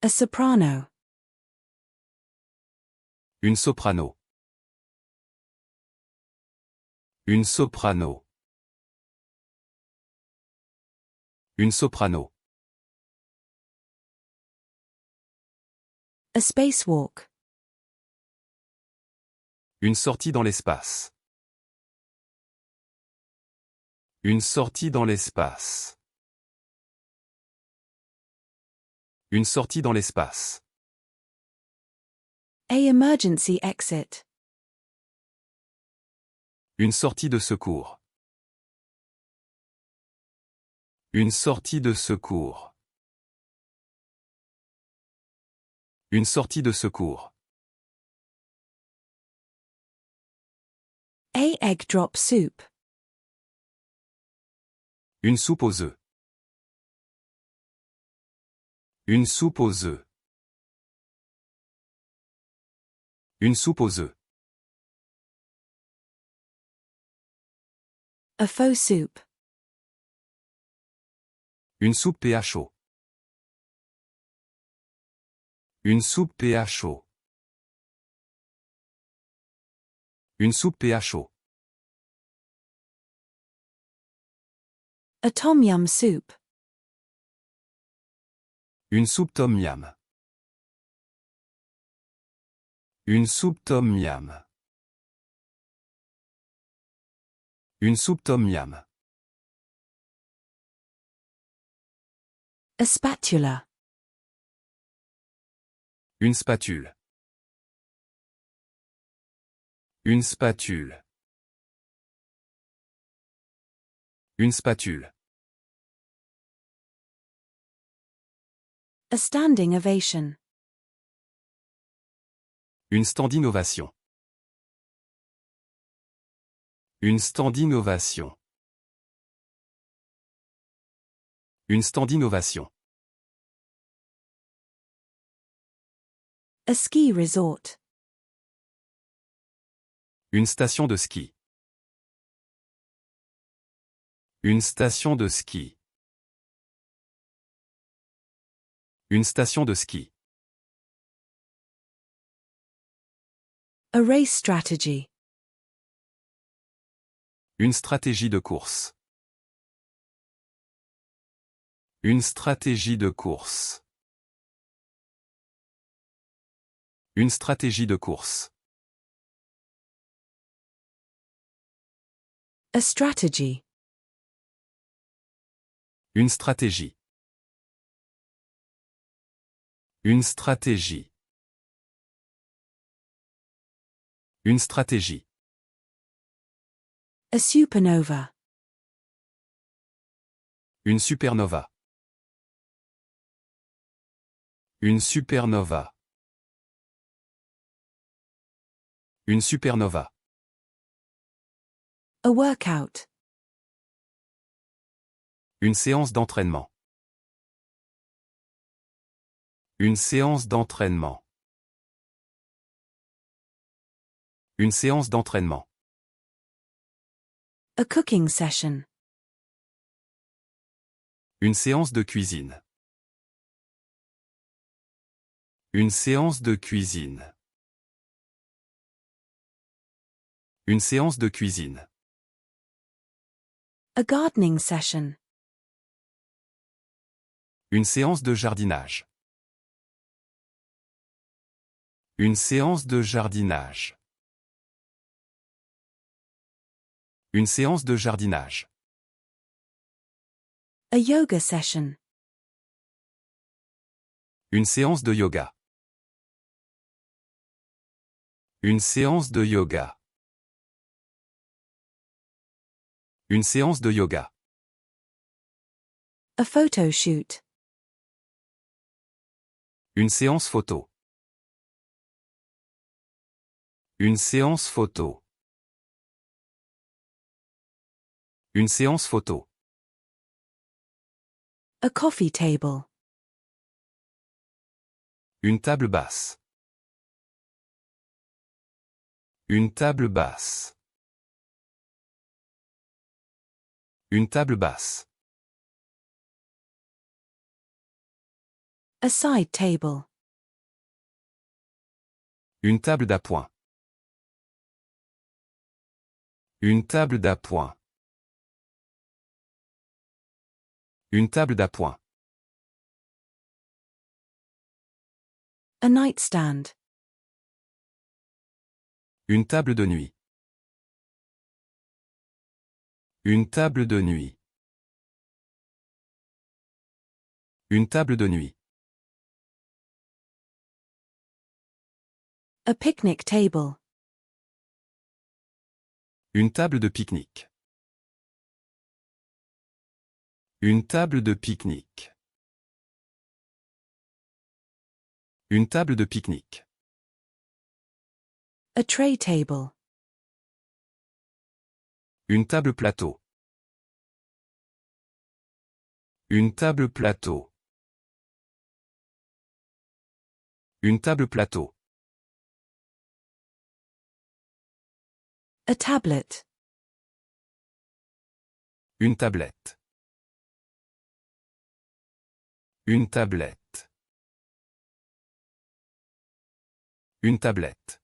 A soprano. Une soprano. Une soprano. Une soprano. A spacewalk. Une sortie dans l'espace. Une sortie dans l'espace. Une sortie dans l'espace. A emergency exit. Une sortie de secours. Une sortie de secours. Une sortie de secours. A egg drop soup. Une soupe aux œufs. Une soupe aux œufs. Une soupe aux œufs. A faux soup. Une soupe PHO. Une soupe PHO. Une soupe PHO. A tom yum soup. Une soupe tom yum. Une soupe tom yum. Une soupe tom yum. A spatula. Une spatule. Une spatule. Une spatule. A standing ovation. Une standing ovation. Une standing ovation. Une standing ovation. A ski resort. Une station de ski. Une station de ski. Une station de ski. A race strategy. Une stratégie de course. Une stratégie de course. Une stratégie de course. A strategy. Une stratégie. Une stratégie. Une stratégie. A supernova. Une supernova. Une supernova. Une supernova. A workout. Une séance d'entraînement. Une séance d'entraînement. Une séance d'entraînement. A cooking session. Une séance de cuisine. Une séance de cuisine. Une séance de cuisine. A gardening session. Une séance de jardinage. Une séance de jardinage. Une séance de jardinage. A yoga session. Une séance de yoga. Une séance de yoga. Une séance de yoga. A photo shoot. Une séance photo. Une séance photo. Une séance photo. A coffee table. Une table basse. Une table basse. Une table basse. A side table. Une table d'appoint. Une table d'appoint. Une table d'appoint. A nightstand. Une table de nuit. Une table de nuit. Une table de nuit. A picnic table. Une table de pique-nique. Une table de pique-nique. Une table de pique-nique. A tray table. Une table plateau. Une table plateau. Une table plateau. A tablet. Une tablette. Une tablette. Une tablette.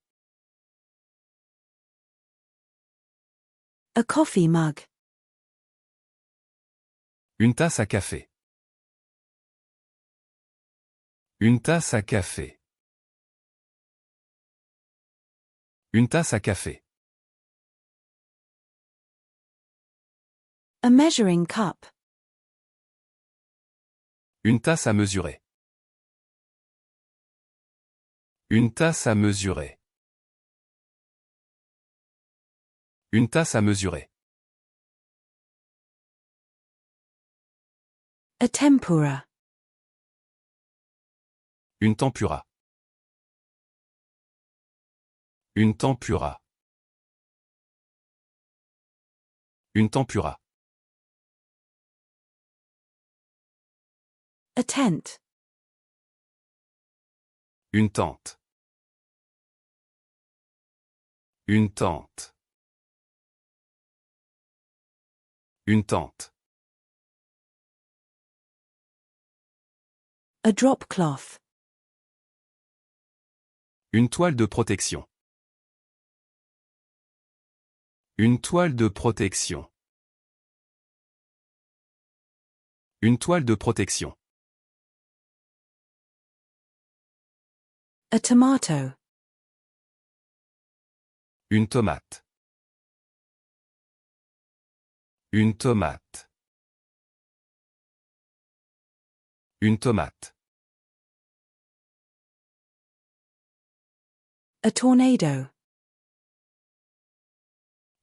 A coffee mug. Une tasse à café. Une tasse à café. Une tasse à café. A measuring cup. Une tasse à mesurer. Une tasse à mesurer. Une tasse à mesurer. A tempura. Une tempura. Une tempura. Une tempura. A tent. Une tente. Une tente. Une tente. A drop cloth. Une toile de protection. Une toile de protection. Une toile de protection. A tomato. Une tomate. Une tomate. Une tomate. A tornado.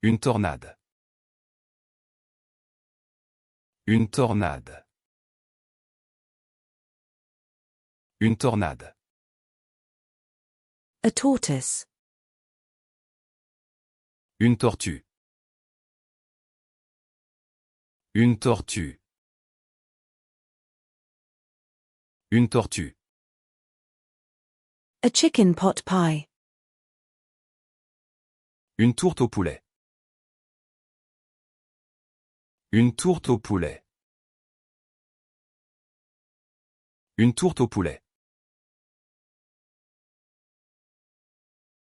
Une tornade. Une tornade. Une tornade. A tortoise. Une tortue. Une tortue. Une tortue. A chicken pot pie. Une tourte au poulet. Une tourte au poulet. Une tourte au poulet.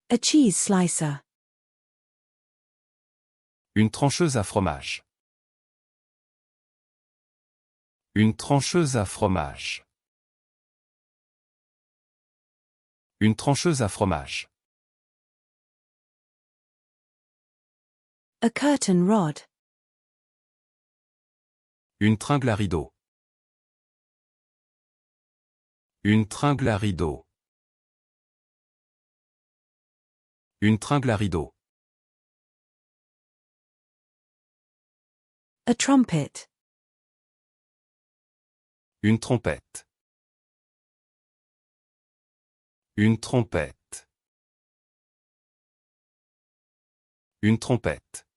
A cheese slicer. Une trancheuse à fromage. Une trancheuse à fromage. Une trancheuse à fromage. A curtain rod. Une tringle à rideau. Une tringle à rideau. Une tringle à rideau. A trumpet. Une trompette. Une trompette. Une trompette.